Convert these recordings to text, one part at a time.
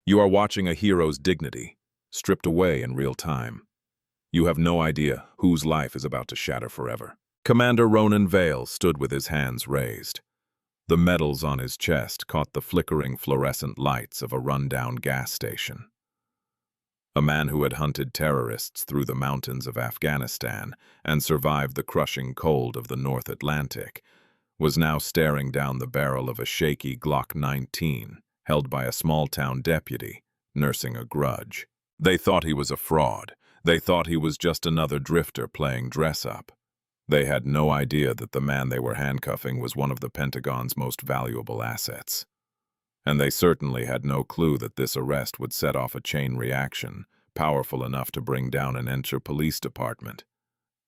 You are watching a hero's dignity, stripped away in real time. You have no idea whose life is about to shatter forever. Commander Ronan Vale stood with his hands raised. The medals on his chest caught the flickering fluorescent lights of a rundown gas station. A man who had hunted terrorists through the mountains of Afghanistan and survived the crushing cold of the North Atlantic was now staring down the barrel of a shaky Glock 19 held by a small-town deputy, nursing a grudge. They thought he was a fraud. They thought he was just another drifter playing dress-up. They had no idea that the man they were handcuffing was one of the Pentagon's most valuable assets. And they certainly had no clue that this arrest would set off a chain reaction powerful enough to bring down an entire police department,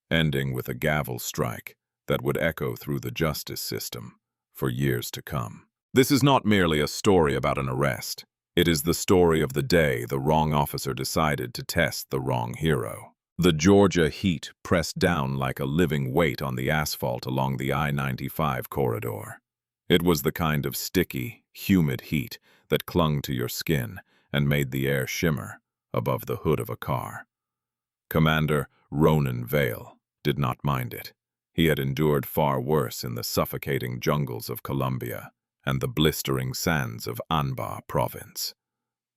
ending with a gavel strike that would echo through the justice system for years to come. This is not merely a story about an arrest. It is the story of the day the wrong officer decided to test the wrong hero. The Georgia heat pressed down like a living weight on the asphalt along the I-95 corridor. It was the kind of sticky, humid heat that clung to your skin and made the air shimmer above the hood of a car. Commander Ronan Vale did not mind it. He had endured far worse in the suffocating jungles of Colombia and the blistering sands of Anbar province.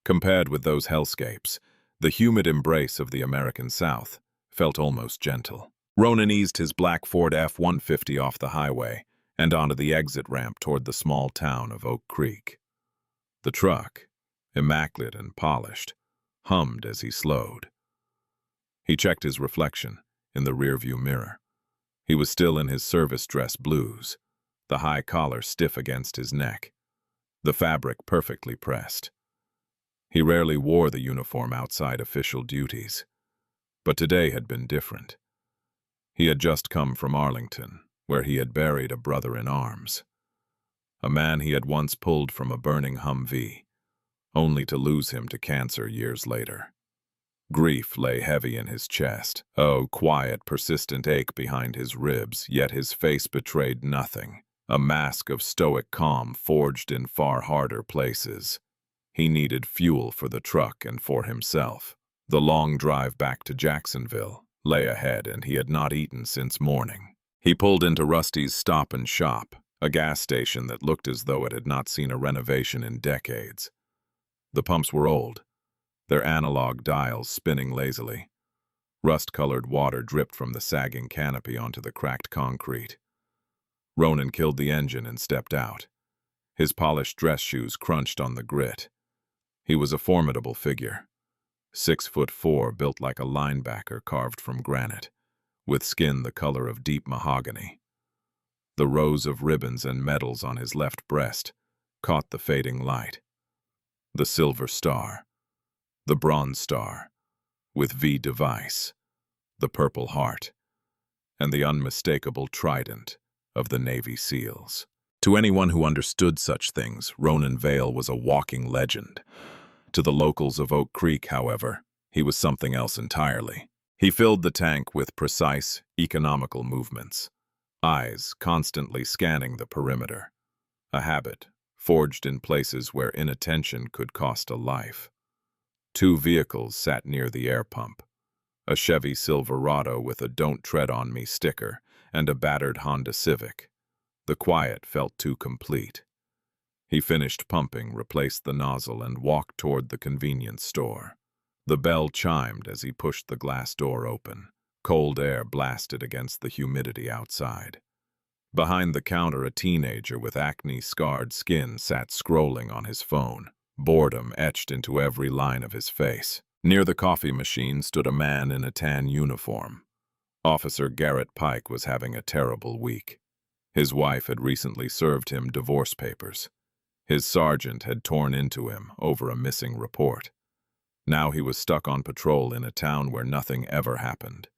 Compared with those hellscapes, the humid embrace of the American South felt almost gentle. Ronan eased his black Ford F-150 off the highway and onto the exit ramp toward the small town of Oak Creek. The truck, immaculate and polished, hummed as he slowed. He checked his reflection in the rearview mirror. He was still in his service dress blues, the high collar stiff against his neck, the fabric perfectly pressed. He rarely wore the uniform outside official duties, but today had been different. He had just come from Arlington, where he had buried a brother in arms, a man he had once pulled from a burning Humvee, only to lose him to cancer years later. Grief lay heavy in his chest, a quiet, persistent ache behind his ribs, yet his face betrayed nothing, a mask of stoic calm forged in far harder places. He needed fuel for the truck and for himself. The long drive back to Jacksonville lay ahead, and he had not eaten since morning. He pulled into Rusty's Stop and Shop, a gas station that looked as though it had not seen a renovation in decades. The pumps were old, their analog dials spinning lazily. Rust-colored water dripped from the sagging canopy onto the cracked concrete. Ronan killed the engine and stepped out. His polished dress shoes crunched on the grit. He was a formidable figure, 6'4", built like a linebacker carved from granite, with skin the color of deep mahogany. The rows of ribbons and medals on his left breast caught the fading light. The silver star, the bronze star, with V device, the purple heart, and the unmistakable trident of the Navy SEALs. To anyone who understood such things, Ronan Vale was a walking legend. To the locals of Oak Creek, however, he was something else entirely. He filled the tank with precise, economical movements, eyes constantly scanning the perimeter, a habit forged in places where inattention could cost a life. 2 vehicles sat near the air pump, a Chevy Silverado with a "Don't Tread on Me" sticker and a battered Honda Civic. The quiet felt too complete. He finished pumping, replaced the nozzle, and walked toward the convenience store. The bell chimed as he pushed the glass door open. Cold air blasted against the humidity outside. Behind the counter, a teenager with acne-scarred skin sat scrolling on his phone, boredom etched into every line of his face. Near the coffee machine stood a man in a tan uniform. Officer Garrett Pike was having a terrible week. His wife had recently served him divorce papers. His sergeant had torn into him over a missing report. Now he was stuck on patrol in a town where nothing ever happened.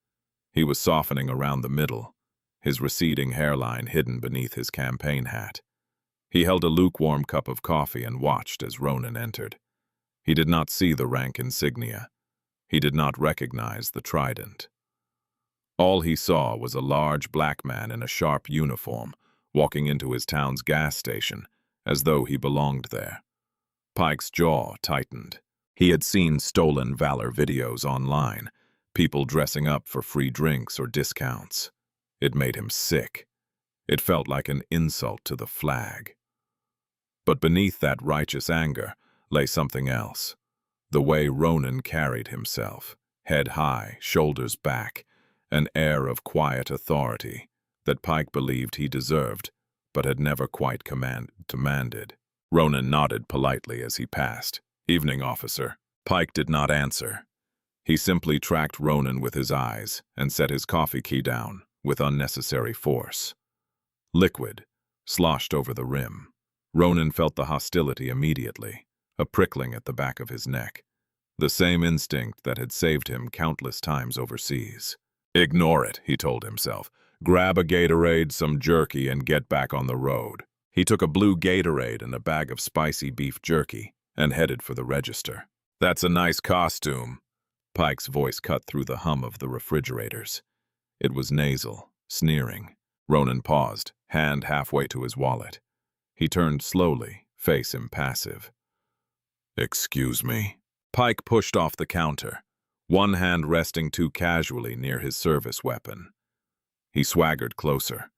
He was softening around the middle, his receding hairline hidden beneath his campaign hat. He held a lukewarm cup of coffee and watched as Ronan entered. He did not see the rank insignia. He did not recognize the trident. All he saw was a large black man in a sharp uniform walking into his town's gas station as though he belonged there. Pike's jaw tightened. He had seen stolen valor videos online, people dressing up for free drinks or discounts. It made him sick. It felt like an insult to the flag. But beneath that righteous anger lay something else. The way Ronan carried himself, head high, shoulders back, an air of quiet authority that Pike believed he deserved, but had never quite demanded. Ronan nodded politely as he passed. "Evening, officer." Pike did not answer. He simply tracked Ronan with his eyes and set his coffee key down with unnecessary force. Liquid sloshed over the rim. Ronan felt the hostility immediately, a prickling at the back of his neck, the same instinct that had saved him countless times overseas. "Ignore it," he told himself. "Grab a Gatorade, some jerky, and get back on the road." He took a blue Gatorade and a bag of spicy beef jerky and headed for the register. "That's a nice costume." Pike's voice cut through the hum of the refrigerators. It was nasal, sneering. Ronan paused, hand halfway to his wallet. He turned slowly, face impassive. "Excuse me?" Pike pushed off the counter, one hand resting too casually near his service weapon. He swaggered closer,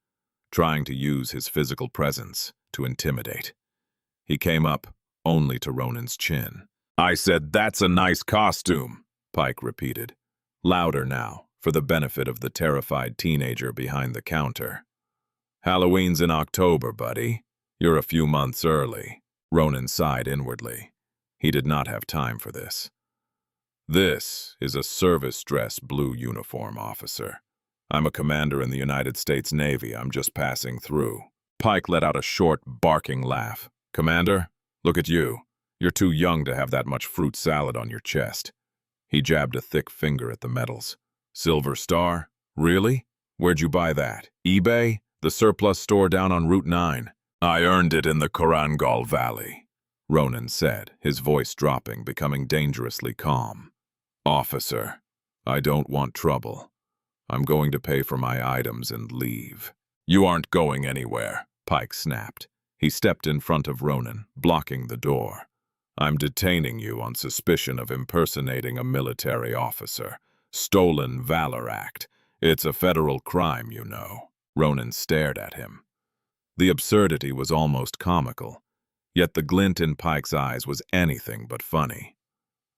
trying to use his physical presence to intimidate. He came up only to Ronan's chin. "I said that's a nice costume," Pike repeated, louder now, for the benefit of the terrified teenager behind the counter. "Halloween's in October, buddy. You're a few months early." Ronan sighed inwardly. He did not have time for this. "This is a service-dress blue uniform, officer. I'm a commander in the United States Navy. I'm just passing through." Pike let out a short, barking laugh. "Commander, look at you. You're too young to have that much fruit salad on your chest." He jabbed a thick finger at the medals. "Silver Star? Really? Where'd you buy that? eBay? The surplus store down on Route 9? "I earned it in the Korangal Valley," Ronan said, his voice dropping, becoming dangerously calm. "Officer, I don't want trouble. I'm going to pay for my items and leave." "You aren't going anywhere," Pike snapped. He stepped in front of Ronan, blocking the door. "I'm detaining you on suspicion of impersonating a military officer. Stolen Valor Act. It's a federal crime, you know." Ronan stared at him. The absurdity was almost comical, yet the glint in Pike's eyes was anything but funny.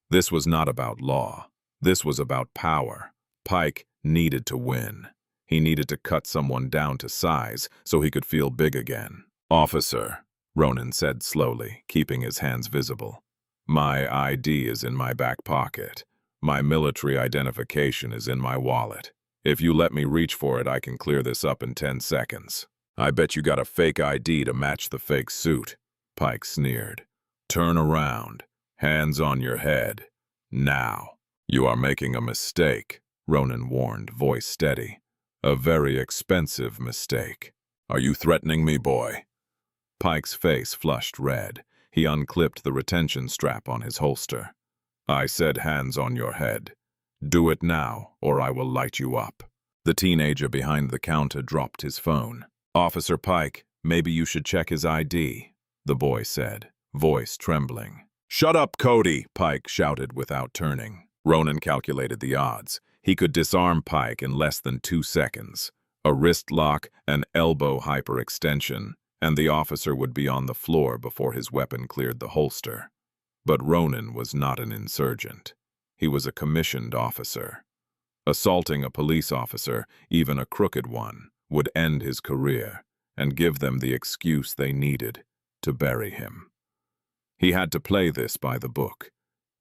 This was not about law. This was about power. Pike needed to win. He needed to cut someone down to size so he could feel big again. "Officer," Ronan said slowly, keeping his hands visible, "my ID is in my back pocket. My military identification is in my wallet. If you let me reach for it, I can clear this up in 10 seconds. I bet you got a fake ID to match the fake suit." Pike sneered. "Turn around. Hands on your head. Now." "You are making a mistake," Ronan warned, voice steady. "A very expensive mistake. Are you threatening me, boy?" Pike's face flushed red. He unclipped the retention strap on his holster. "I said hands on your head. Do it now, or I will light you up." The teenager behind the counter dropped his phone. "Officer Pike, maybe you should check his ID," the boy said, voice trembling. "Shut up, Cody!" Pike shouted without turning. Ronan calculated the odds. He could disarm Pike in less than 2 seconds. A wrist lock, an elbow hyperextension, and the officer would be on the floor before his weapon cleared the holster. But Ronan was not an insurgent. He was a commissioned officer. Assaulting a police officer, even a crooked one, would end his career and give them the excuse they needed to bury him. He had to play this by the book,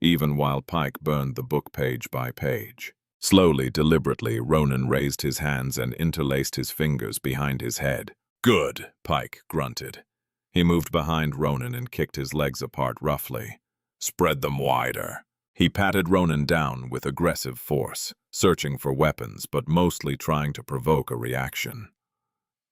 even while Pike burned the book page by page. Slowly, deliberately, Ronan raised his hands and interlaced his fingers behind his head. "Good," Pike grunted. He moved behind Ronan and kicked his legs apart roughly. "Spread them wider." He patted Ronan down with aggressive force, searching for weapons but mostly trying to provoke a reaction.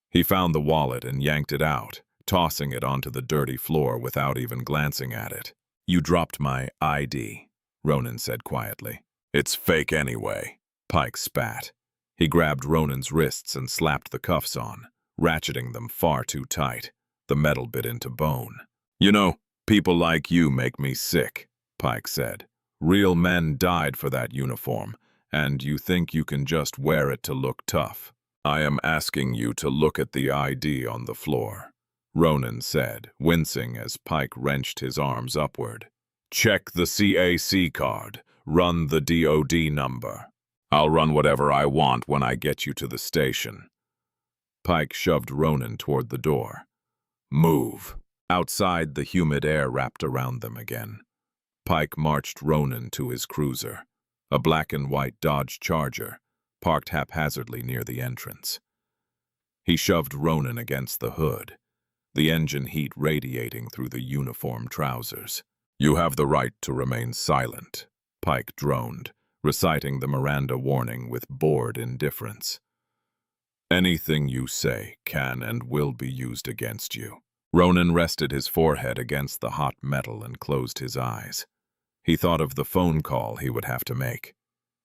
He found the wallet and yanked it out, tossing it onto the dirty floor without even glancing at it. "You dropped my ID," Ronan said quietly. "It's fake anyway," Pike spat. He grabbed Ronan's wrists and slapped the cuffs on, ratcheting them far too tight. The metal bit into bone. "You know, People like you make me sick, Pike said. Real men died for that uniform, and you think you can just wear it to look tough. I am asking you to look at the ID on the floor, Ronan said, wincing as Pike wrenched his arms upward. Check the CAC card. Run the DOD number. I'll run whatever I want when I get you to the station. Pike shoved Ronan toward the door. Move. Outside, the humid air wrapped around them again. Pike marched Ronan to his cruiser, a black and white Dodge Charger, parked haphazardly near the entrance. He shoved Ronan against the hood, the engine heat radiating through the uniform trousers. You have the right to remain silent, Pike droned, reciting the Miranda warning with bored indifference. Anything you say can and will be used against you. Ronan rested his forehead against the hot metal and closed his eyes. He thought of the phone call he would have to make.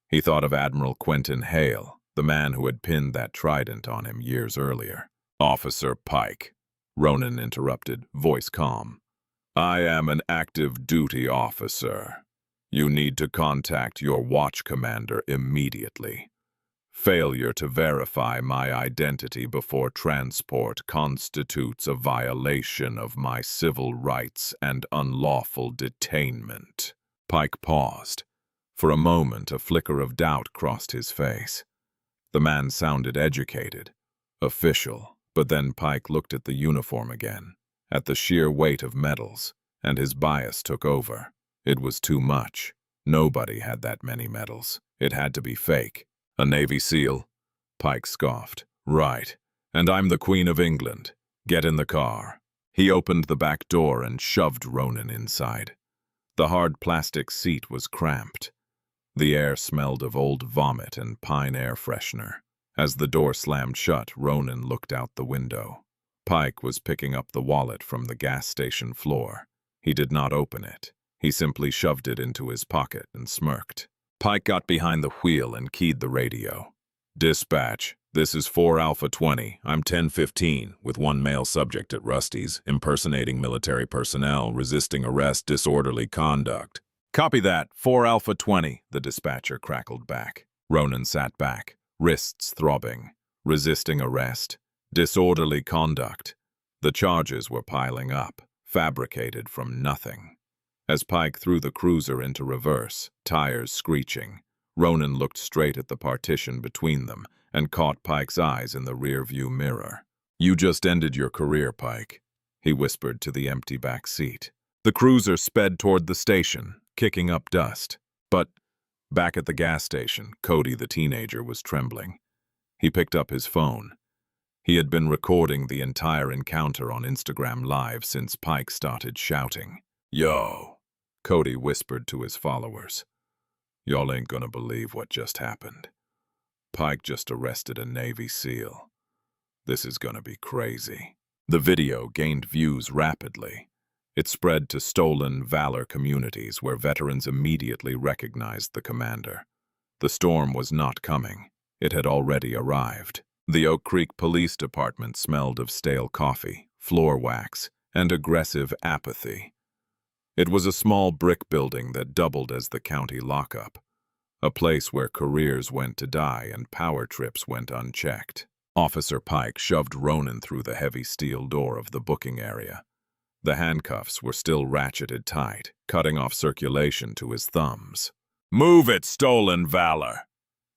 He thought of Admiral Quentin Hale, the man who had pinned that trident on him years earlier. Officer Pike, Ronan interrupted, voice calm. I am an active duty officer. You need to contact your watch commander immediately. Failure to verify my identity before transport constitutes a violation of my civil rights and unlawful detainment. Pike paused. For a moment, a flicker of doubt crossed his face. The man sounded educated, official, but then Pike looked at the uniform again, at the sheer weight of medals, and his bias took over. It was too much. Nobody had that many medals. It had to be fake. A Navy SEAL? Pike scoffed. Right. And I'm the Queen of England. Get in the car. He opened the back door and shoved Ronan inside. The hard plastic seat was cramped. The air smelled of old vomit and pine air freshener. As the door slammed shut, Ronan looked out the window. Pike was picking up the wallet from the gas station floor. He did not open it. He simply shoved it into his pocket and smirked. Pike got behind the wheel and keyed the radio. Dispatch, this is 4 Alpha 20. I'm 1015, with one male subject at Rusty's, impersonating military personnel, resisting arrest, disorderly conduct. Copy that, 4 Alpha 20, the dispatcher crackled back. Ronan sat back, wrists throbbing. Resisting arrest, disorderly conduct. The charges were piling up, fabricated from nothing. As Pike threw the cruiser into reverse, tires screeching, Ronan looked straight at the partition between them and caught Pike's eyes in the rear-view mirror. You just ended your career, Pike, he whispered to the empty back seat. The cruiser sped toward the station, kicking up dust. But back at the gas station, Cody the teenager was trembling. He picked up his phone. He had been recording the entire encounter on Instagram Live since Pike started shouting. Yo, Cody whispered to his followers. Y'all ain't gonna believe what just happened. Pike just arrested a Navy SEAL. This is gonna be crazy. The video gained views rapidly. It spread to Stolen Valor communities where veterans immediately recognized the commander. The storm was not coming. It had already arrived. The Oak Creek Police Department smelled of stale coffee, floor wax, and aggressive apathy. It was a small brick building that doubled as the county lockup, a place where careers went to die and power trips went unchecked. Officer Pike shoved Ronan through the heavy steel door of the booking area. The handcuffs were still ratcheted tight, cutting off circulation to his thumbs. Move it, Stolen Valor!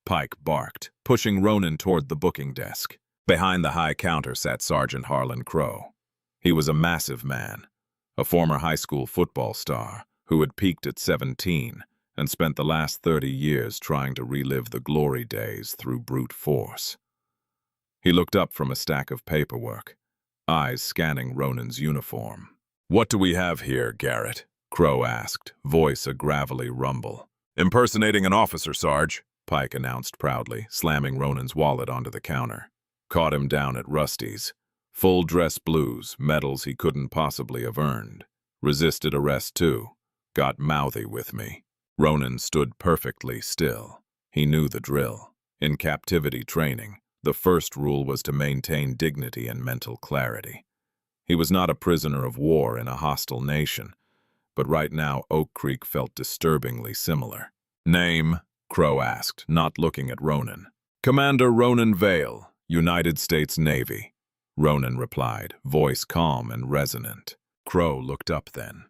Pike barked, pushing Ronan toward the booking desk. Behind the high counter sat Sergeant Harlan Crow. He was a massive man, a former high school football star who had peaked at 17 and spent the last 30 years trying to relive the glory days through brute force. He looked up from a stack of paperwork, eyes scanning Ronan's uniform. What do we have here, Garrett? Crow asked, voice a gravelly rumble. Impersonating an officer, Sarge, Pike announced proudly, slamming Ronan's wallet onto the counter. Caught him down at Rusty's. Full dress blues, medals he couldn't possibly have earned. Resisted arrest, too. Got mouthy with me. Ronan stood perfectly still. He knew the drill. In captivity training, the first rule was to maintain dignity and mental clarity. He was not a prisoner of war in a hostile nation, but right now Oak Creek felt disturbingly similar. "Name?" Crow asked, not looking at Ronan. "Commander Ronan Vale, United States Navy," Ronan replied, voice calm and resonant. Crow looked up then,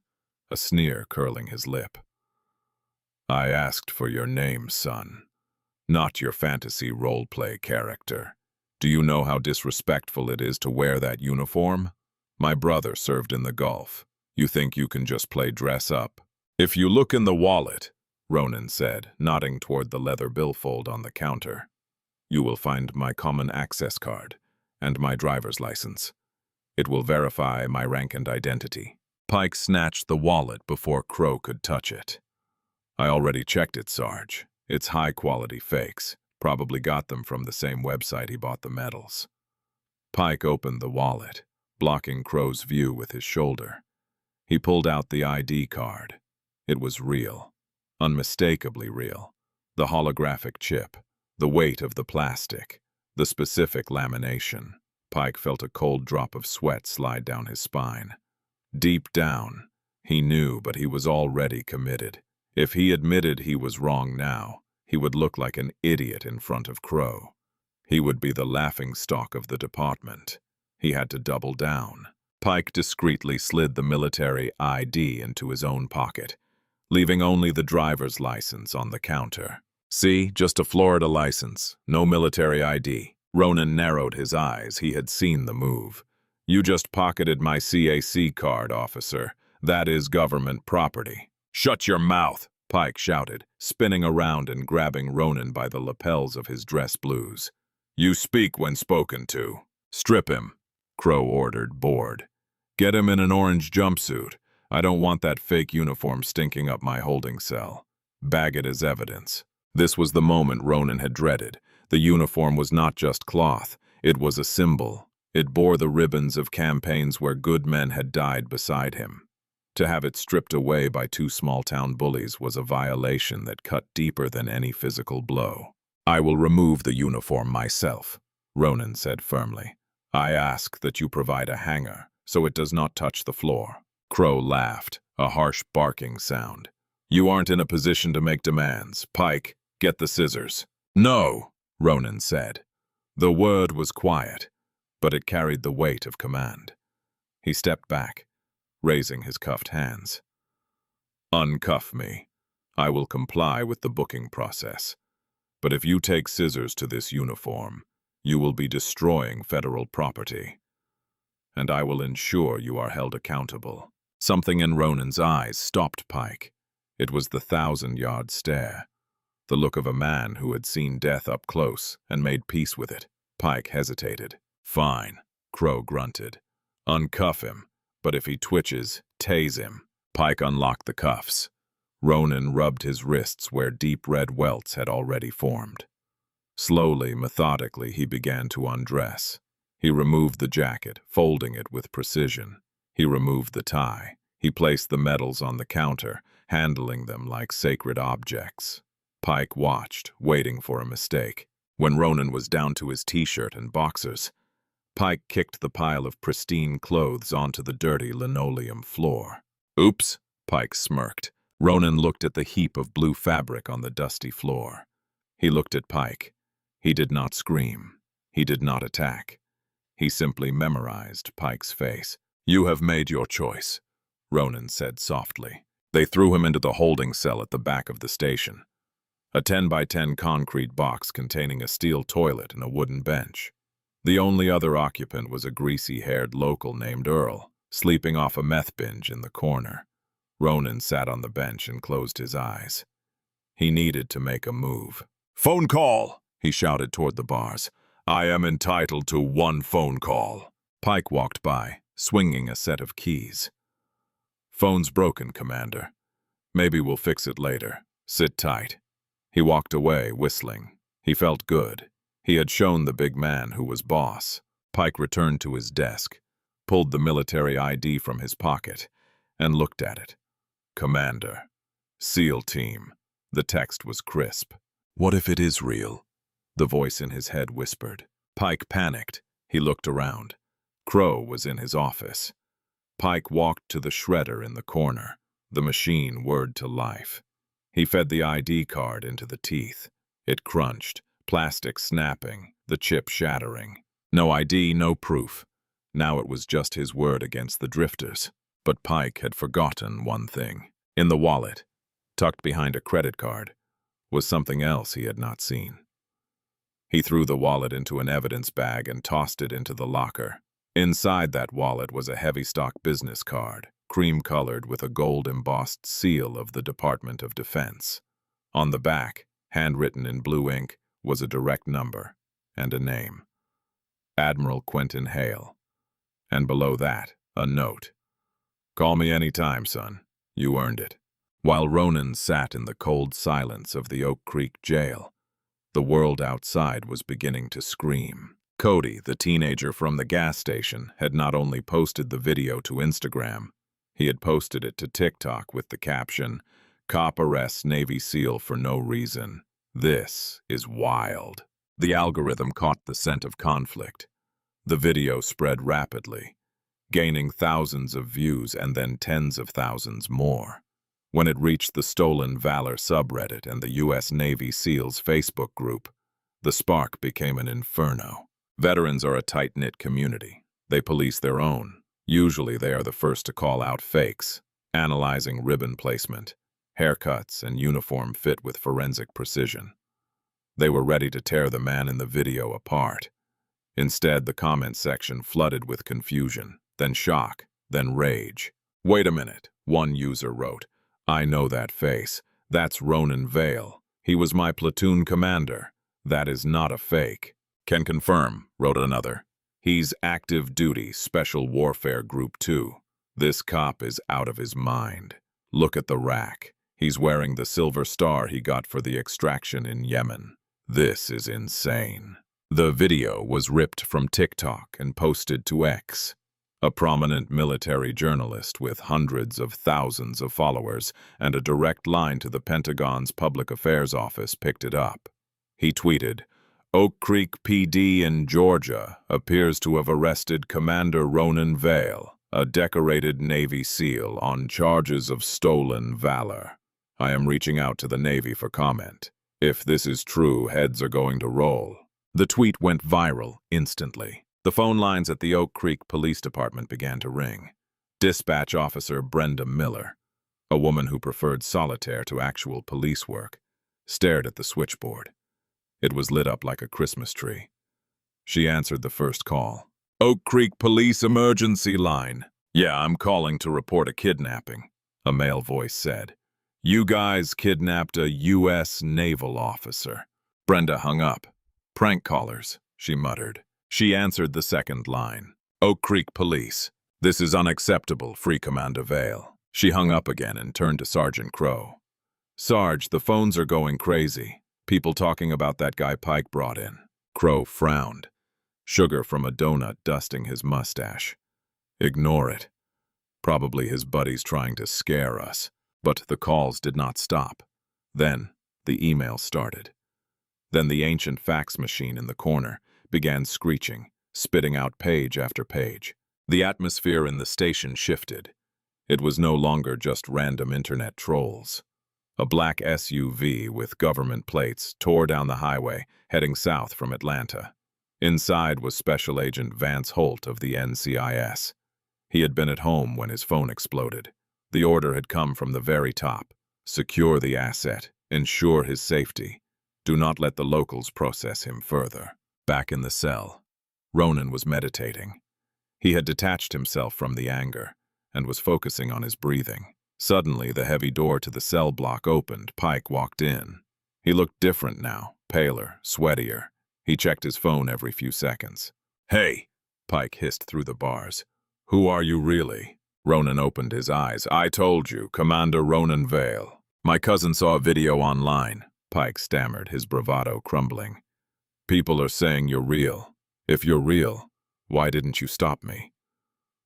a sneer curling his lip. "I asked for your name, son, not your fantasy role-play character. Do you know how disrespectful it is to wear that uniform? My brother served in the Gulf. You think you can just play dress-up?" "If you look in the wallet," Ronan said, nodding toward the leather billfold on the counter, "you will find my common access card and my driver's license. It will verify my rank and identity." Pike snatched the wallet before Crow could touch it. "I already checked it, Sarge. It's high-quality fakes. Probably got them from the same website he bought the medals." Pike opened the wallet, blocking Crow's view with his shoulder. He pulled out the ID card. It was real, unmistakably real. The holographic chip, the weight of the plastic, the specific lamination. Pike felt a cold drop of sweat slide down his spine. Deep down, he knew, but he was already committed. If he admitted he was wrong now, he would look like an idiot in front of Crow. He would be the laughingstock of the department. He had to double down. Pike discreetly slid the military ID into his own pocket, leaving only the driver's license on the counter. "See, just a Florida license, no military ID." Ronan narrowed his eyes. He had seen the move. "You just pocketed my CAC card, officer. That is government property." "Shut your mouth!" Pike shouted, spinning around and grabbing Ronan by the lapels of his dress blues. "You speak when spoken to." "Strip him," Crow ordered, bored. "Get him in an orange jumpsuit. I don't want that fake uniform stinking up my holding cell. Bag it as evidence." This was the moment Ronan had dreaded. The uniform was not just cloth. It was a symbol. It bore the ribbons of campaigns where good men had died beside him. To have it stripped away by two small-town bullies was a violation that cut deeper than any physical blow. "I will remove the uniform myself," Ronan said firmly. "I ask that you provide a hanger so it does not touch the floor." Crow laughed, a harsh barking sound. "You aren't in a position to make demands. Pike, get the scissors." "No," Ronan said. The word was quiet, but it carried the weight of command. He stepped back, raising his cuffed hands. "Uncuff me. I will comply with the booking process. But if you take scissors to this uniform, you will be destroying federal property. And I will ensure you are held accountable." Something in Ronan's eyes stopped Pike. It was the 1,000-yard stare, the look of a man who had seen death up close and made peace with it. Pike hesitated. "Fine," Crow grunted. "Uncuff him, but if he twitches, tase him." Pike unlocked the cuffs. Ronan rubbed his wrists where deep red welts had already formed. Slowly, methodically, he began to undress. He removed the jacket, folding it with precision. He removed the tie. He placed the medals on the counter, handling them like sacred objects. Pike watched, waiting for a mistake. When Ronan was down to his t-shirt and boxers, Pike kicked the pile of pristine clothes onto the dirty linoleum floor. "Oops," Pike smirked. Ronan looked at the heap of blue fabric on the dusty floor. He looked at Pike. He did not scream. He did not attack. He simply memorized Pike's face. "You have made your choice," Ronan said softly. They threw him into the holding cell at the back of the station, a 10-by-10 concrete box containing a steel toilet and a wooden bench. The only other occupant was a greasy-haired local named Earl, sleeping off a meth binge in the corner. Ronan sat on the bench and closed his eyes. He needed to make a move. "Phone call!" he shouted toward the bars. "I am entitled to one phone call." Pike walked by, swinging a set of keys. "Phone's broken, Commander. Maybe we'll fix it later. Sit tight." He walked away, whistling. He felt good. He had shown the big man who was boss. Pike returned to his desk, pulled the military ID from his pocket, and looked at it. "Commander. SEAL Team." The text was crisp. "What if it is real?" the voice in his head whispered. Pike panicked. He looked around. Crow was in his office. Pike walked to the shredder in the corner. The machine whirred to life. He fed the ID card into the teeth. It crunched, plastic snapping, the chip shattering. No ID, no proof. Now it was just his word against the drifters. But Pike had forgotten one thing. In the wallet, tucked behind a credit card, was something else he had not seen. He threw the wallet into an evidence bag and tossed it into the locker. Inside that wallet was a heavy-stock business card, cream-colored with a gold-embossed seal of the Department of Defense. On the back, handwritten in blue ink, was a direct number and a name. Admiral Quentin Hale. And below that, a note. "Call me any time, son. You earned it." While Ronan sat in the cold silence of the Oak Creek jail, the world outside was beginning to scream. Cody, the teenager from the gas station, had not only posted the video to Instagram, he had posted it to TikTok with the caption, "Cop arrests Navy SEAL for no reason. This is wild." The algorithm caught the scent of conflict. The video spread rapidly, gaining thousands of views and then tens of thousands more. When it reached the Stolen Valor subreddit and the U.S. Navy SEALs Facebook group, the spark became an inferno. Veterans are a tight-knit community. They police their own. Usually they are the first to call out fakes, analyzing ribbon placement, haircuts, and uniform fit with forensic precision. They were ready to tear the man in the video apart. Instead, the comment section flooded with confusion, then shock, then rage. "Wait a minute," one user wrote. "I know that face. That's Ronan Vale. He was my platoon commander. That is not a fake." "Can confirm," wrote another. "He's active duty, Special Warfare Group 2. This cop is out of his mind. Look at the rack. He's wearing the silver star he got for the extraction in Yemen. This is insane." The video was ripped from TikTok and posted to X. A prominent military journalist with hundreds of thousands of followers and a direct line to the Pentagon's Public Affairs Office picked it up. He tweeted, "Oak Creek PD in Georgia appears to have arrested Commander Ronan Vale, a decorated Navy SEAL, on charges of stolen valor. I am reaching out to the Navy for comment. If this is true, heads are going to roll." The tweet went viral instantly. The phone lines at the Oak Creek Police Department began to ring. Dispatch Officer Brenda Miller, a woman who preferred solitaire to actual police work, stared at the switchboard. It was lit up like a Christmas tree. She answered the first call. "Oak Creek Police Emergency Line." "Yeah, I'm calling to report a kidnapping," a male voice said. "You guys kidnapped a U.S. naval officer." Brenda hung up. "Prank callers," she muttered. She answered the second line. "Oak Creek Police. This is unacceptable, Free Commander Vale." She hung up again and turned to Sergeant Crow. "Sarge, the phones are going crazy. People talking about that guy Pike brought in." Crow frowned, sugar from a donut dusting his mustache. "Ignore it. Probably his buddies trying to scare us." But the calls did not stop. Then the email started. Then the ancient fax machine in the corner began screeching, spitting out page after page. The atmosphere in the station shifted. It was no longer just random internet trolls. A black SUV with government plates tore down the highway, heading south from Atlanta. Inside was Special Agent Vance Holt of the NCIS. He had been at home when his phone exploded. The order had come from the very top. Secure the asset. Ensure his safety. Do not let the locals process him further. Back in the cell, Ronan was meditating. He had detached himself from the anger and was focusing on his breathing. Suddenly, the heavy door to the cell block opened. Pike walked in. He looked different now, paler, sweatier. He checked his phone every few seconds. "Hey," Pike hissed through the bars. "Who are you really?" Ronan opened his eyes. "I told you, Commander Ronan Vale. My cousin saw a video online," Pike stammered, his bravado crumbling. "People are saying you're real. If you're real, why didn't you stop me?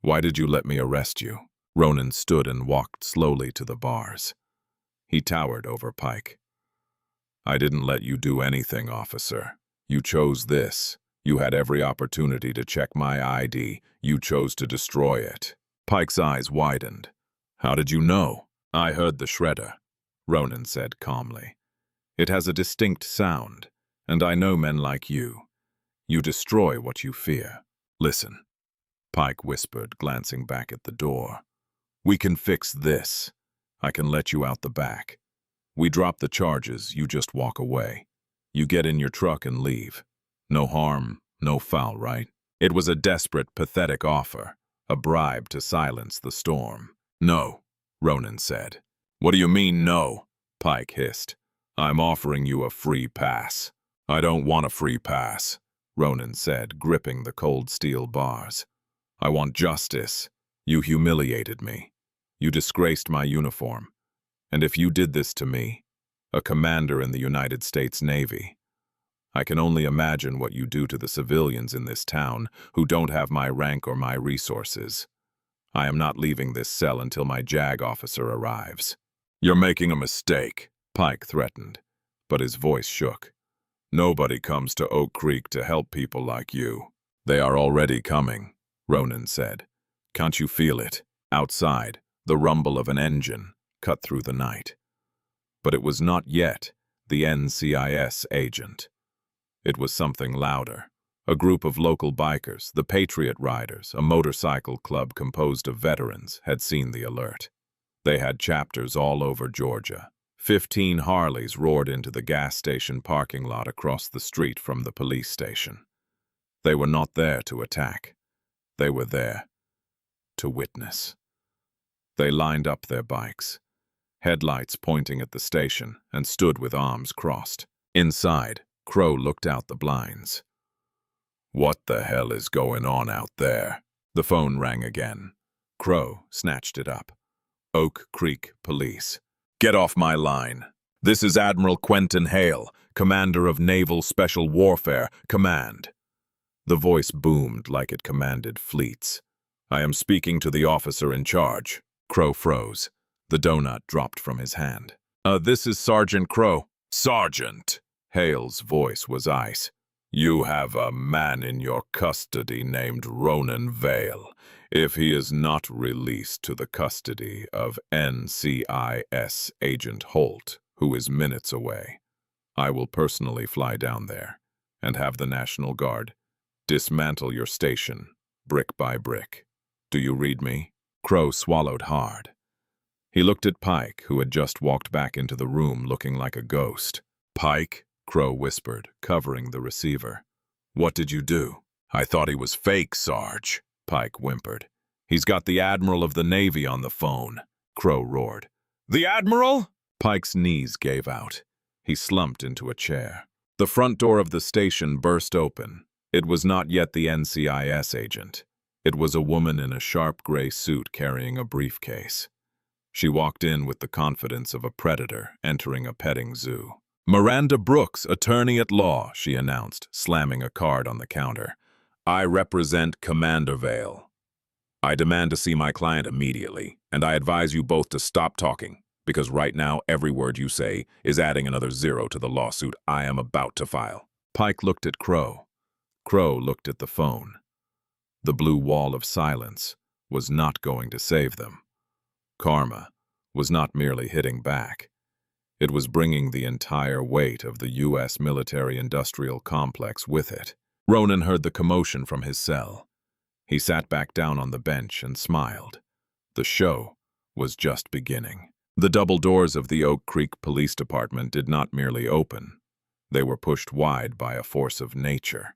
Why did you let me arrest you?" Ronan stood and walked slowly to the bars. He towered over Pike. "I didn't let you do anything, officer. You chose this. You had every opportunity to check my ID. You chose to destroy it. Pike's eyes widened. How did you know? I heard the shredder, Ronan said calmly. It has a distinct sound, and I know men like you. You destroy what you fear. Listen, Pike whispered, glancing back at the door. We can fix this. I can let you out the back. We drop the charges, you just walk away. You get in your truck and leave. No harm, no foul, right? It was a desperate, pathetic offer, a bribe to silence the storm. No, Ronan said. What do you mean, no? Pike hissed. I'm offering you a free pass. I don't want a free pass, Ronan said, gripping the cold steel bars. I want justice. You humiliated me. You disgraced my uniform. And if you did this to me, a commander in the United States Navy, I can only imagine what you do to the civilians in this town who don't have my rank or my resources. I am not leaving this cell until my JAG officer arrives. You're making a mistake, Pike threatened, but his voice shook. Nobody comes to Oak Creek to help people like you. They are already coming, Ronan said. Can't you feel it? Outside, the rumble of an engine cut through the night. But it was not yet the NCIS agent. It was something louder. A group of local bikers, the Patriot Riders, a motorcycle club composed of veterans, had seen the alert. They had chapters all over Georgia. 15 Harleys roared into the gas station parking lot across the street from the police station. They were not there to attack. They were there to witness. They lined up their bikes, headlights pointing at the station, and stood with arms crossed. Inside, Crow looked out the blinds. What the hell is going on out there? The phone rang again. Crow snatched it up. Oak Creek Police. Get off my line. This is Admiral Quentin Hale, Commander of Naval Special Warfare Command. The voice boomed like it commanded fleets. I am speaking to the officer in charge. Crow froze. The donut dropped from his hand. This is Sergeant Crow. Sergeant! Hale's voice was ice. You have a man in your custody named Ronan Vale. If he is not released to the custody of NCIS Agent Holt, who is minutes away, I will personally fly down there and have the National Guard dismantle your station, brick by brick. Do you read me? Crow swallowed hard. He looked at Pike, who had just walked back into the room looking like a ghost. Pike? Crow whispered, covering the receiver. What did you do? I thought he was fake, Sarge, Pike whimpered. He's got the Admiral of the Navy on the phone, Crow roared. The Admiral? Pike's knees gave out. He slumped into a chair. The front door of the station burst open. It was not yet the NCIS agent. It was a woman in a sharp gray suit carrying a briefcase. She walked in with the confidence of a predator entering a petting zoo. Miranda Brooks, attorney at law, she announced, slamming a card on the counter. I represent Commander Vale. I demand to see my client immediately, and I advise you both to stop talking, because right now every word you say is adding another zero to the lawsuit I am about to file. Pike looked at Crow. Crow looked at the phone. The blue wall of silence was not going to save them. Karma was not merely hitting back. It was bringing the entire weight of the U.S. military-industrial complex with it. Ronan heard the commotion from his cell. He sat back down on the bench and smiled. The show was just beginning. The double doors of the Oak Creek Police Department did not merely open. They were pushed wide by a force of nature.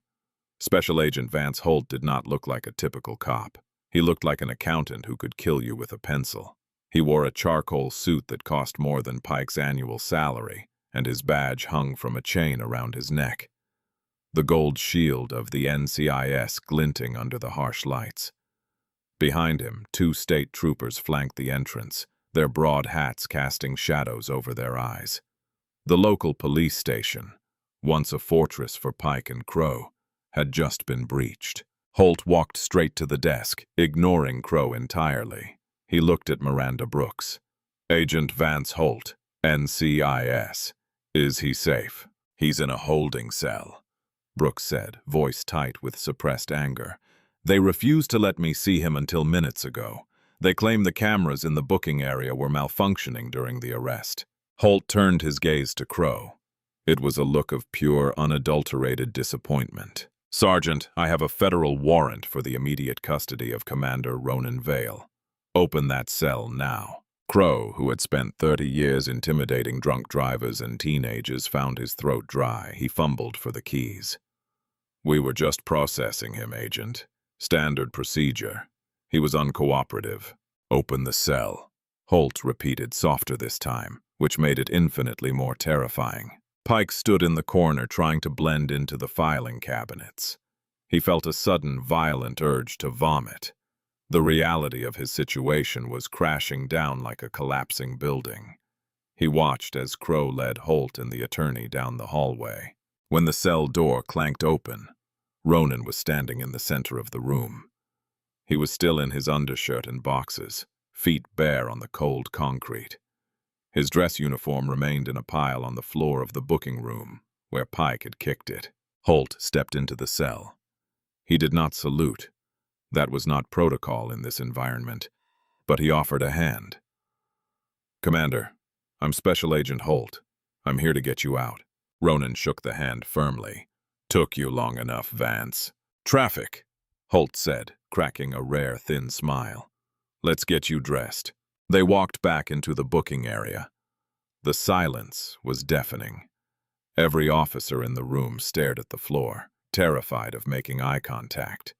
Special Agent Vance Holt did not look like a typical cop. He looked like an accountant who could kill you with a pencil. He wore a charcoal suit that cost more than Pike's annual salary, and his badge hung from a chain around his neck. The gold shield of the NCIS glinting under the harsh lights. Behind him, 2 state troopers flanked the entrance, their broad hats casting shadows over their eyes. The local police station, once a fortress for Pike and Crow, had just been breached. Holt walked straight to the desk, ignoring Crow entirely. He looked at Miranda Brooks. Agent Vance Holt, NCIS. Is he safe? He's in a holding cell. Brooks said, voice tight with suppressed anger. They refused to let me see him until minutes ago. They claim the cameras in the booking area were malfunctioning during the arrest. Holt turned his gaze to Crow. It was a look of pure, unadulterated disappointment. Sergeant, I have a federal warrant for the immediate custody of Commander Ronan Vale. Open that cell now. Crow, who had spent 30 years intimidating drunk drivers and teenagers, found his throat dry. He fumbled for the keys. We were just processing him, Agent. Standard procedure. He was uncooperative. Open the cell. Holt repeated, softer this time, which made it infinitely more terrifying. Pike stood in the corner trying to blend into the filing cabinets. He felt a sudden, violent urge to vomit. The reality of his situation was crashing down like a collapsing building. He watched as Crow led Holt and the attorney down the hallway. When the cell door clanked open, Ronan was standing in the center of the room. He was still in his undershirt and boxes, feet bare on the cold concrete. His dress uniform remained in a pile on the floor of the booking room, where Pike had kicked it. Holt stepped into the cell. He did not salute. That was not protocol in this environment, but he offered a hand. Commander, I'm Special Agent Holt. I'm here to get you out. Ronan shook the hand firmly. Took you long enough, Vance. Traffic, Holt said, cracking a rare, thin smile. Let's get you dressed. They walked back into the booking area. The silence was deafening. Every officer in the room stared at the floor, terrified of making eye contact.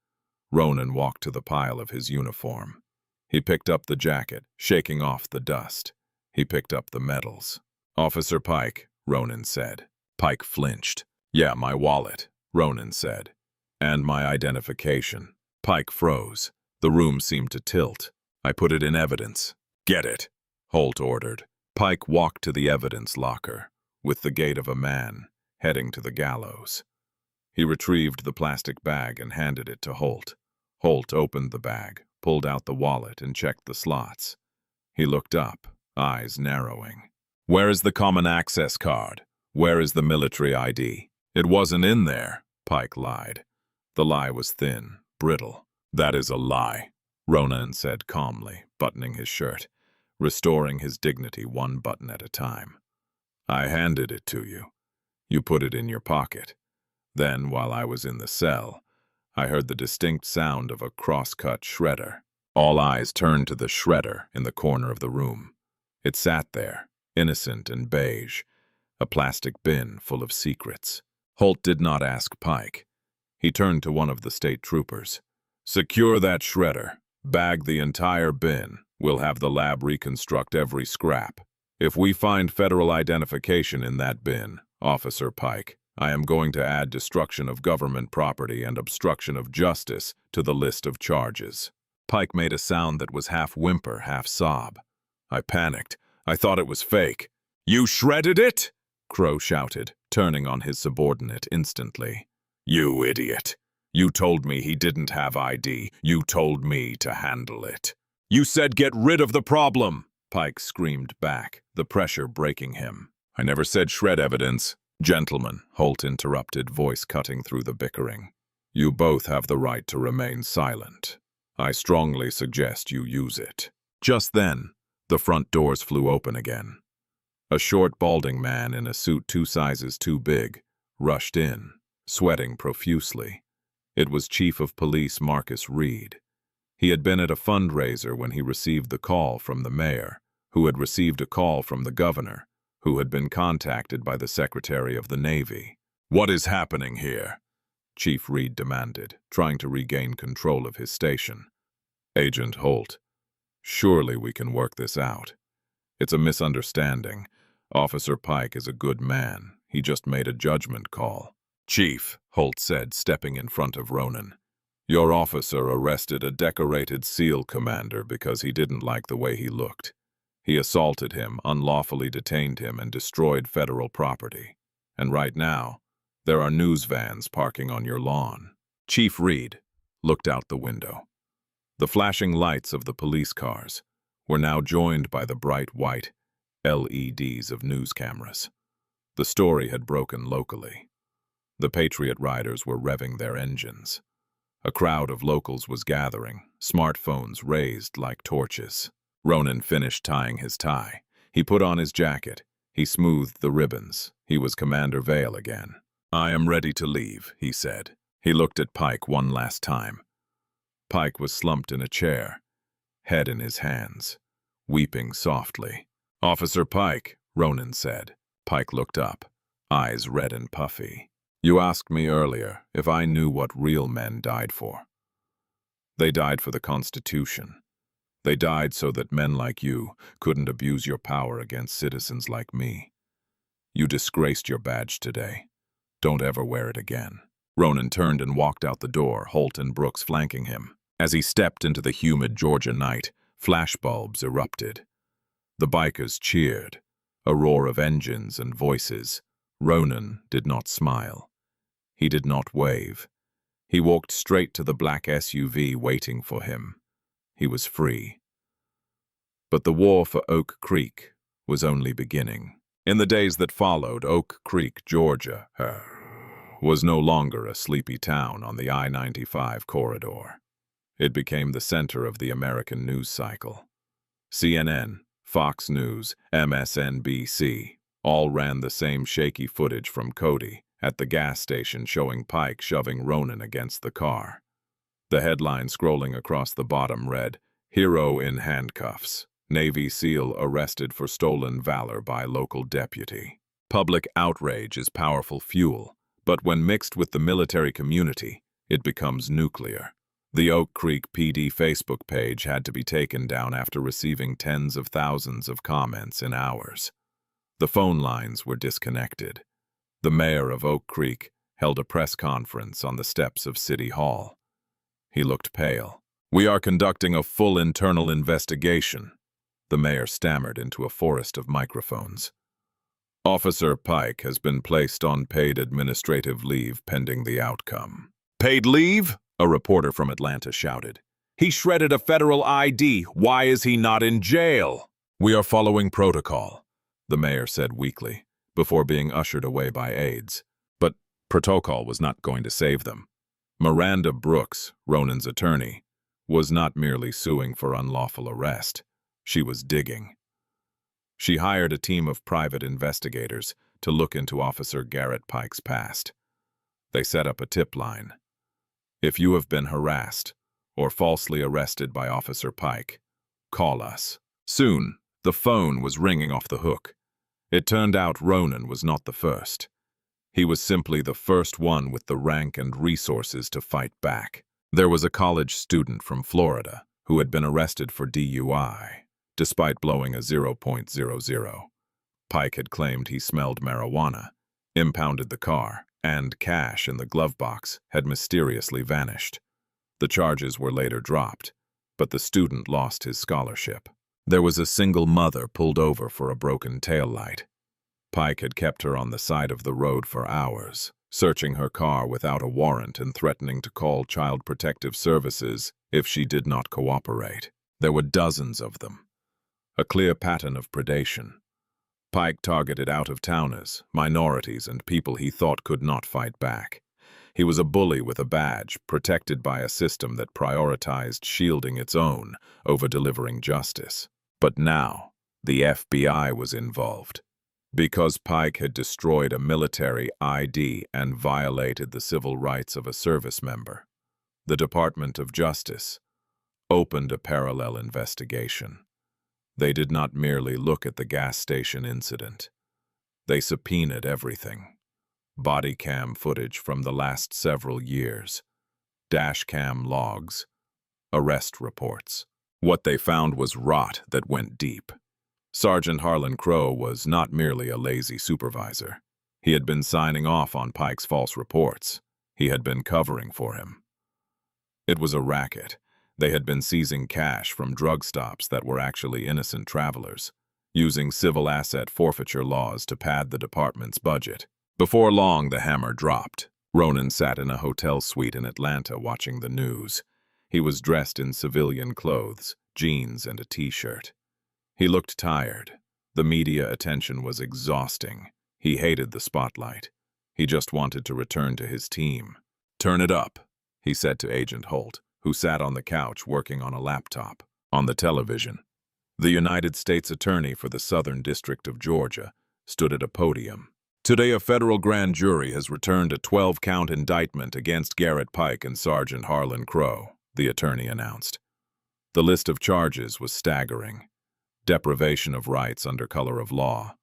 Ronan walked to the pile of his uniform. He picked up the jacket, shaking off the dust. He picked up the medals. Officer Pike, Ronan said. Pike flinched. Yeah, my wallet, Ronan said. And my identification. Pike froze. The room seemed to tilt. I put it in evidence. Get it, Holt ordered. Pike walked to the evidence locker, with the gait of a man, heading to the gallows. He retrieved the plastic bag and handed it to Holt. Holt opened the bag, pulled out the wallet, and checked the slots. He looked up, eyes narrowing. Where is the common access card? Where is the military ID? It wasn't in there, Pike lied. The lie was thin, brittle. That is a lie, Ronan said calmly, buttoning his shirt, restoring his dignity one button at a time. I handed it to you. You put it in your pocket. Then, while I was in the cell, I heard the distinct sound of a cross-cut shredder. All eyes turned to the shredder in the corner of the room. It sat there, innocent and beige, a plastic bin full of secrets. Holt did not ask Pike. He turned to one of the state troopers. Secure that shredder. Bag the entire bin. We'll have the lab reconstruct every scrap. If we find federal identification in that bin, Officer Pike, I am going to add destruction of government property and obstruction of justice to the list of charges. Pike made a sound that was half whimper, half sob. I panicked. I thought it was fake. You shredded it? Crow shouted, turning on his subordinate instantly. You idiot. You told me he didn't have ID. You told me to handle it. You said get rid of the problem, Pike screamed back, the pressure breaking him. I never said shred evidence. Gentlemen, Holt interrupted, voice cutting through the bickering. You both have the right to remain silent. I strongly suggest you use it. Just then, the front doors flew open again. A short, balding man in a suit 2 sizes too big rushed in, sweating profusely. It was Chief of Police Marcus Reed. He had been at a fundraiser when he received the call from the mayor, who had received a call from the governor, who had been contacted by the Secretary of the Navy. What is happening here? Chief Reed demanded, trying to regain control of his station. Agent Holt, surely we can work this out. It's a misunderstanding. Officer Pike is a good man. He just made a judgment call. Chief, Holt said, stepping in front of Ronan. Your officer arrested a decorated SEAL commander because he didn't like the way he looked. He assaulted him, unlawfully detained him, and destroyed federal property. And right now, there are news vans parking on your lawn. Chief Reed looked out the window. The flashing lights of the police cars were now joined by the bright white LEDs of news cameras. The story had broken locally. The Patriot riders were revving their engines. A crowd of locals was gathering, smartphones raised like torches. Ronan finished tying his tie. He put on his jacket. He smoothed the ribbons. He was Commander Vale again. "I am ready to leave," he said. He looked at Pike one last time. Pike was slumped in a chair, head in his hands, weeping softly. "Officer Pike," Ronan said. Pike looked up, eyes red and puffy. "You asked me earlier if I knew what real men died for. They died for the Constitution. They died so that men like you couldn't abuse your power against citizens like me. You disgraced your badge today. Don't ever wear it again." Ronan turned and walked out the door, Holt and Brooks flanking him. As he stepped into the humid Georgia night, flashbulbs erupted. The bikers cheered, a roar of engines and voices. Ronan did not smile. He did not wave. He walked straight to the black SUV waiting for him. He was free. But the war for Oak Creek was only beginning. In the days that followed, Oak Creek, Georgia, was no longer a sleepy town on the I-95 corridor. It became the center of the American news cycle. CNN, Fox News, MSNBC, all ran the same shaky footage from Cody at the gas station showing Pike shoving Ronan against the car. The headline scrolling across the bottom read, "Hero in handcuffs. Navy SEAL arrested for stolen valor by local deputy." Public outrage is powerful fuel, but when mixed with the military community, it becomes nuclear. The Oak Creek PD Facebook page had to be taken down after receiving tens of thousands of comments in hours. The phone lines were disconnected. The mayor of Oak Creek held a press conference on the steps of City Hall. He looked pale. "We are conducting a full internal investigation," the mayor stammered into a forest of microphones. "Officer Pike has been placed on paid administrative leave pending the outcome." "Paid leave?" a reporter from Atlanta shouted. "He shredded a federal ID. Why is he not in jail?" "We are following protocol," the mayor said weakly, before being ushered away by aides. But protocol was not going to save them. Miranda Brooks, Ronan's attorney, was not merely suing for unlawful arrest. She was digging. She hired a team of private investigators to look into Officer Garrett Pike's past. They set up a tip line. "If you have been harassed or falsely arrested by Officer Pike, call us." Soon, the phone was ringing off the hook. It turned out Ronan was not the first. He was simply the first one with the rank and resources to fight back. There was a college student from Florida who had been arrested for DUI, despite blowing a 0.00. Pike had claimed he smelled marijuana, impounded the car, and cash in the glove box had mysteriously vanished. The charges were later dropped, but the student lost his scholarship. There was a single mother pulled over for a broken taillight. Pike had kept her on the side of the road for hours, searching her car without a warrant and threatening to call Child Protective Services if she did not cooperate. There were dozens of them. A clear pattern of predation. Pike targeted out-of-towners, minorities, and people he thought could not fight back. He was a bully with a badge, protected by a system that prioritized shielding its own over delivering justice. But now, the FBI was involved. Because Pike had destroyed a military ID and violated the civil rights of a service member, the Department of Justice opened a parallel investigation. They did not merely look at the gas station incident. They subpoenaed everything. Body cam footage from the last several years, dash cam logs, arrest reports. What they found was rot that went deep. Sergeant Harlan Crow was not merely a lazy supervisor. He had been signing off on Pike's false reports. He had been covering for him. It was a racket. They had been seizing cash from drug stops that were actually innocent travelers, using civil asset forfeiture laws to pad the department's budget. Before long, the hammer dropped. Ronan sat in a hotel suite in Atlanta watching the news. He was dressed in civilian clothes, jeans and a t-shirt. He looked tired. The media attention was exhausting. He hated the spotlight. He just wanted to return to his team. "Turn it up," he said to Agent Holt, who sat on the couch working on a laptop. On the television, the United States Attorney for the Southern District of Georgia stood at a podium. "Today, a federal grand jury has returned a 12-count indictment against Garrett Pike and Sergeant Harlan Crow," the attorney announced. The list of charges was staggering: deprivation of rights under color of law,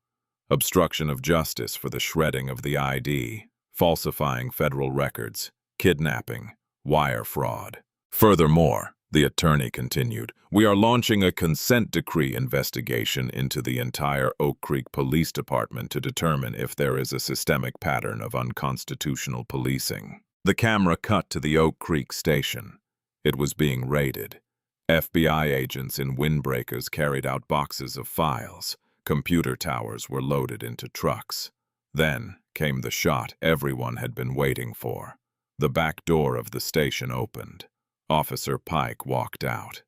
obstruction of justice for the shredding of the ID, falsifying federal records, kidnapping, wire fraud. "Furthermore," the attorney continued, "we are launching a consent decree investigation into the entire Oak Creek Police Department to determine if there is a systemic pattern of unconstitutional policing." The camera cut to the Oak Creek station. It was being raided. FBI agents in windbreakers carried out boxes of files. Computer towers were loaded into trucks. Then came the shot everyone had been waiting for. The back door of the station opened. Officer Pike walked out.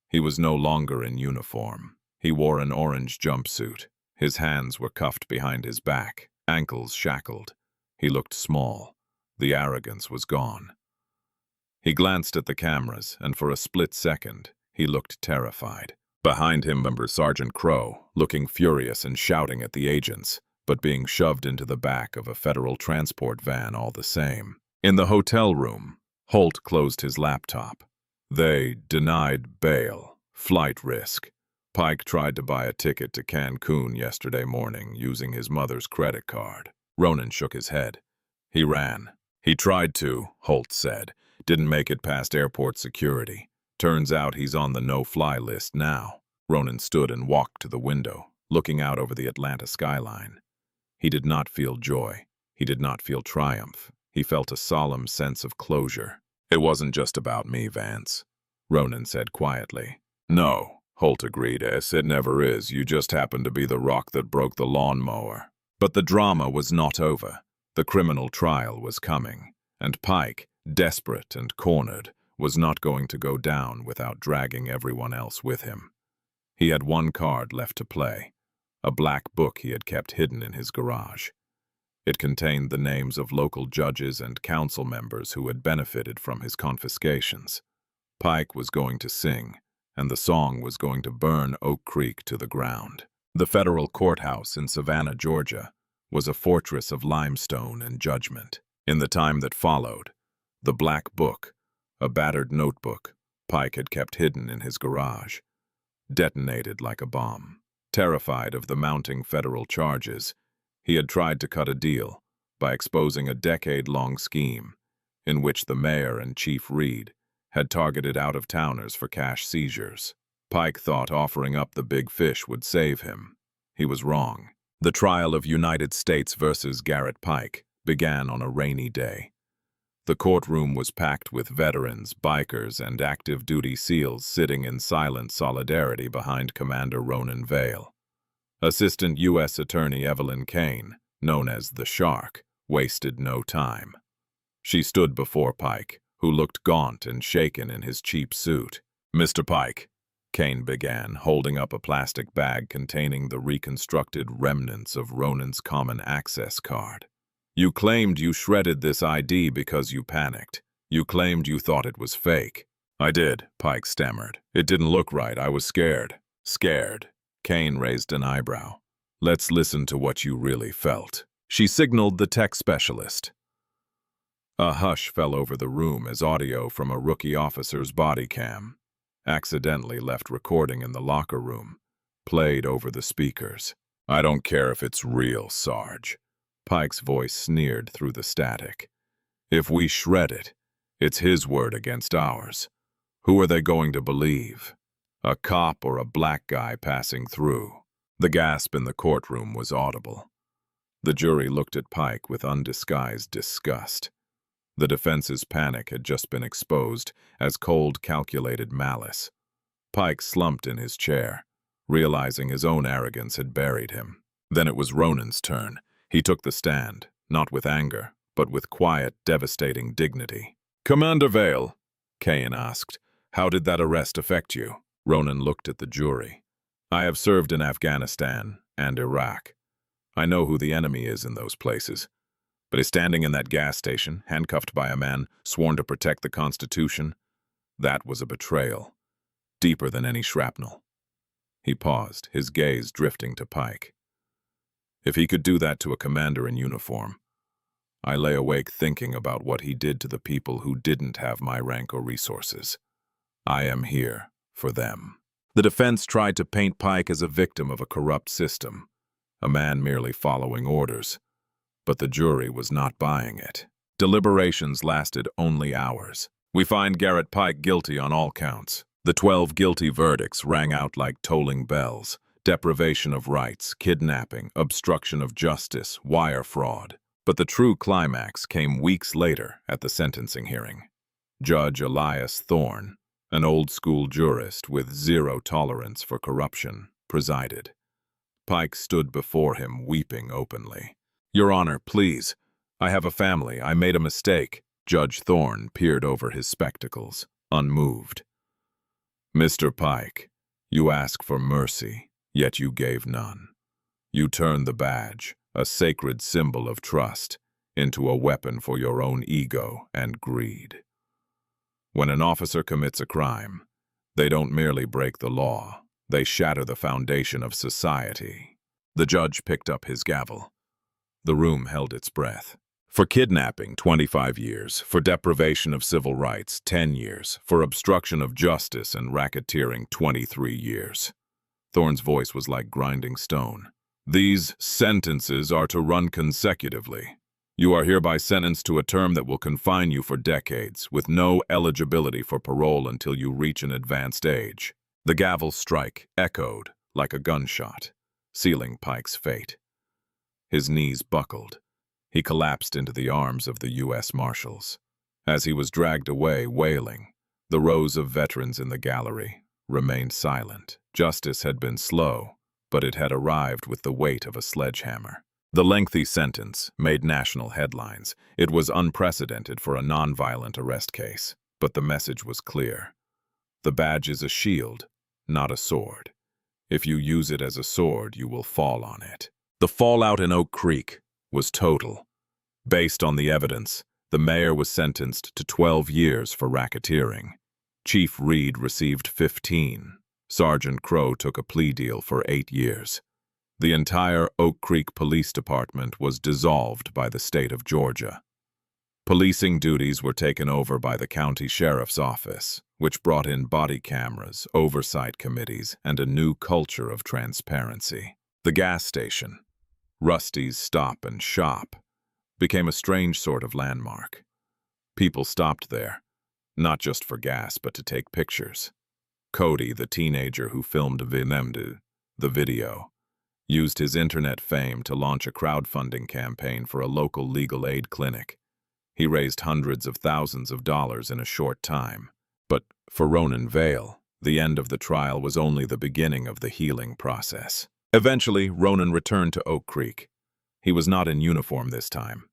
He was no longer in uniform. He wore an orange jumpsuit. His hands were cuffed behind his back, ankles shackled. He looked small. The arrogance was gone. He glanced at the cameras, and for a split second, he looked terrified. Behind him, Sergeant Crow, looking furious and shouting at the agents, but being shoved into the back of a federal transport van all the same. In the hotel room, Holt closed his laptop. They denied bail, flight risk. Pike tried to buy a ticket to Cancun yesterday morning using his mother's credit card. Ronan shook his head. "He ran." "He tried to," Holt said. "Didn't make it past airport security. Turns out he's on the no-fly list now." Ronan stood and walked to the window, looking out over the Atlanta skyline. He did not feel joy. He did not feel triumph. He felt a solemn sense of closure. "It wasn't just about me, Vance," Ronan said quietly. "No," Holt agreed. "It never is. You just happened to be the rock that broke the lawnmower." But the drama was not over. The criminal trial was coming, and Pike, desperate and cornered, was not going to go down without dragging everyone else with him. He had one card left to play, a black book he had kept hidden in his garage. It contained the names of local judges and council members who had benefited from his confiscations. Pike was going to sing, and the song was going to burn Oak Creek to the ground. The federal courthouse in Savannah, Georgia, was a fortress of limestone and judgment. In the time that followed, the black book, a battered notebook Pike had kept hidden in his garage, detonated like a bomb. Terrified of the mounting federal charges, he had tried to cut a deal by exposing a decade-long scheme in which the mayor and Chief Reed had targeted out-of-towners for cash seizures. Pike thought offering up the big fish would save him. He was wrong. The trial of United States versus Garrett Pike began on a rainy day. The courtroom was packed with veterans, bikers, and active-duty SEALs sitting in silent solidarity behind Commander Ronan Vale. Assistant U.S. Attorney Evelyn Kane, known as the Shark, wasted no time. She stood before Pike, who looked gaunt and shaken in his cheap suit. "Mr. Pike," Kane began, holding up a plastic bag containing the reconstructed remnants of Ronan's common access card. "You claimed you shredded this ID because you panicked. You claimed you thought it was fake." "I did," Pike stammered. "It didn't look right. I was scared." "Scared?" Kane raised an eyebrow. "Let's listen to what you really felt." She signaled the tech specialist. A hush fell over the room as audio from a rookie officer's body cam, accidentally left recording in the locker room, played over the speakers. "I don't care if it's real, Sarge." Pike's voice sneered through the static. "If we shred it, it's his word against ours. Who are they going to believe? A cop or a black guy passing through?" The gasp in the courtroom was audible. The jury looked at Pike with undisguised disgust. The defense's panic had just been exposed as cold, calculated malice. Pike slumped in his chair, realizing his own arrogance had buried him. Then it was Ronan's turn. He took the stand, not with anger, but with quiet, devastating dignity. "Commander Vale," Kane asked, "how did that arrest affect you?" Ronan looked at the jury. "I have served in Afghanistan and Iraq. I know who the enemy is in those places. But he's standing in that gas station, handcuffed by a man sworn to protect the Constitution. That was a betrayal, deeper than any shrapnel. He paused, his gaze drifting to Pike. If he could do that to a commander in uniform, I lay awake thinking about what he did to the people who didn't have my rank or resources. I am here for them. The defense tried to paint Pike as a victim of a corrupt system, a man merely following orders. But the jury was not buying it. Deliberations lasted only hours. We find Garrett Pike guilty on all counts. The 12 guilty verdicts rang out like tolling bells: deprivation of rights, kidnapping, obstruction of justice, wire fraud. But the true climax came weeks later at the sentencing hearing. Judge Elias Thorne, an old-school jurist with zero tolerance for corruption, presided. Pike stood before him, weeping openly. "Your Honor, please. I have a family. I made a mistake." Judge Thorne peered over his spectacles, unmoved. "Mr. Pike, you ask for mercy, yet you gave none. You turned the badge, a sacred symbol of trust, into a weapon for your own ego and greed. When an officer commits a crime, they don't merely break the law, they shatter the foundation of society." The judge picked up his gavel. The room held its breath. For kidnapping, 25 years. For deprivation of civil rights, 10 years. For obstruction of justice and racketeering, 23 years. Thorne's voice was like grinding stone. "These sentences are to run consecutively. You are hereby sentenced to a term that will confine you for decades, with no eligibility for parole until you reach an advanced age." The gavel strike echoed like a gunshot, sealing Pike's fate. His knees buckled. He collapsed into the arms of the U.S. Marshals. As he was dragged away, wailing, the rows of veterans in the gallery remained silent. Justice had been slow, but it had arrived with the weight of a sledgehammer. The lengthy sentence made national headlines. It was unprecedented for a nonviolent arrest case, but the message was clear. The badge is a shield, not a sword. If you use it as a sword, you will fall on it. The fallout in Oak Creek was total. Based on the evidence, the mayor was sentenced to 12 years for racketeering. Chief Reed received 15. Sergeant Crow took a plea deal for 8 years. The entire Oak Creek Police Department was dissolved by the state of Georgia. Policing duties were taken over by the county sheriff's office, which brought in body cameras, oversight committees, and a new culture of transparency. The gas station, Rusty's Stop and Shop, became a strange sort of landmark. People stopped there, not just for gas, but to take pictures. Cody, the teenager who filmed the video, used his internet fame to launch a crowdfunding campaign for a local legal aid clinic. He raised hundreds of thousands of dollars in a short time. But for Ronan Vale, the end of the trial was only the beginning of the healing process. Eventually, Ronan returned to Oak Creek. He was not in uniform this time.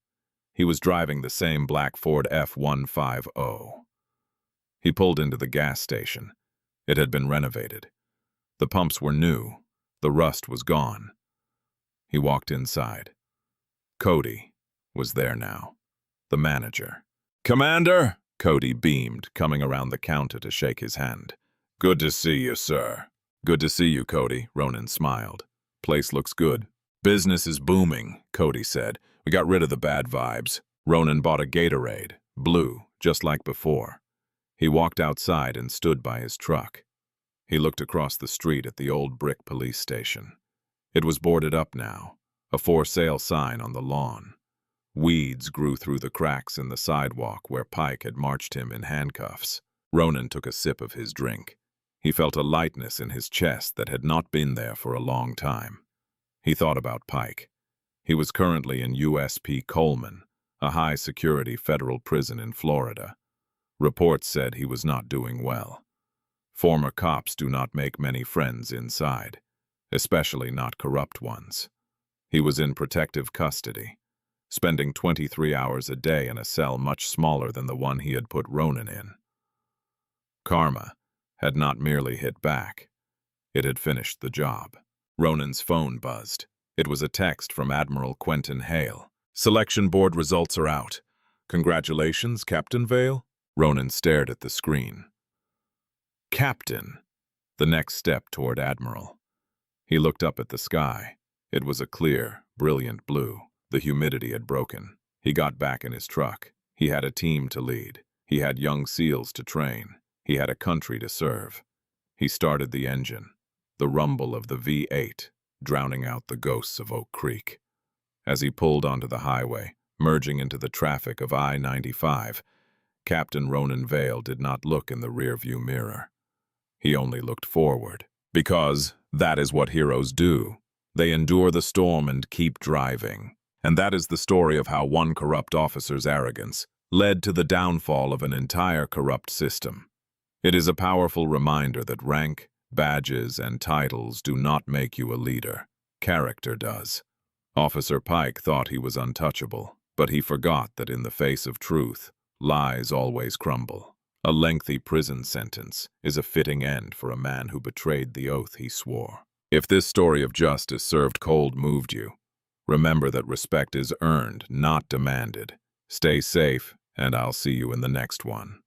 He was driving the same black Ford F-150. He pulled into the gas station. It had been renovated. The pumps were new. The rust was gone. He walked inside. Cody was there now, the manager. "Commander!" Cody beamed, coming around the counter to shake his hand. "Good to see you, sir." "Good to see you, Cody," Ronan smiled. "Place looks good." "Business is booming," Cody said. "We got rid of the bad vibes." Ronan bought a Gatorade, blue, just like before. He walked outside and stood by his truck. He looked across the street at the old brick police station. It was boarded up now, a for sale sign on the lawn. Weeds grew through the cracks in the sidewalk where Pike had marched him in handcuffs. Ronan took a sip of his drink. He felt a lightness in his chest that had not been there for a long time. He thought about Pike. He was currently in USP Coleman, a high-security federal prison in Florida. Reports said he was not doing well. Former cops do not make many friends inside, especially not corrupt ones. He was in protective custody, spending 23 hours a day in a cell much smaller than the one he had put Ronan in. Karma had not merely hit back. It had finished the job. Ronan's phone buzzed. It was a text from Admiral Quentin Hale. Selection board results are out. Congratulations, Captain Vale. Ronan stared at the screen. Captain. The next step toward Admiral. He looked up at the sky. It was a clear, brilliant blue. The humidity had broken. He got back in his truck. He had a team to lead. He had young SEALs to train. He had a country to serve. He started the engine. The rumble of the V8, drowning out the ghosts of Oak Creek. As he pulled onto the highway, merging into the traffic of I-95, Captain Ronan Vale did not look in the rearview mirror. He only looked forward, because that is what heroes do. They endure the storm and keep driving. And that is the story of how one corrupt officer's arrogance led to the downfall of an entire corrupt system. It is a powerful reminder that rank, badges, and titles do not make you a leader. Character does. Officer Pike thought he was untouchable, but he forgot that in the face of truth, lies always crumble. A lengthy prison sentence is a fitting end for a man who betrayed the oath he swore. If this story of justice served cold moved you, remember that respect is earned, not demanded. Stay safe, and I'll see you in the next one.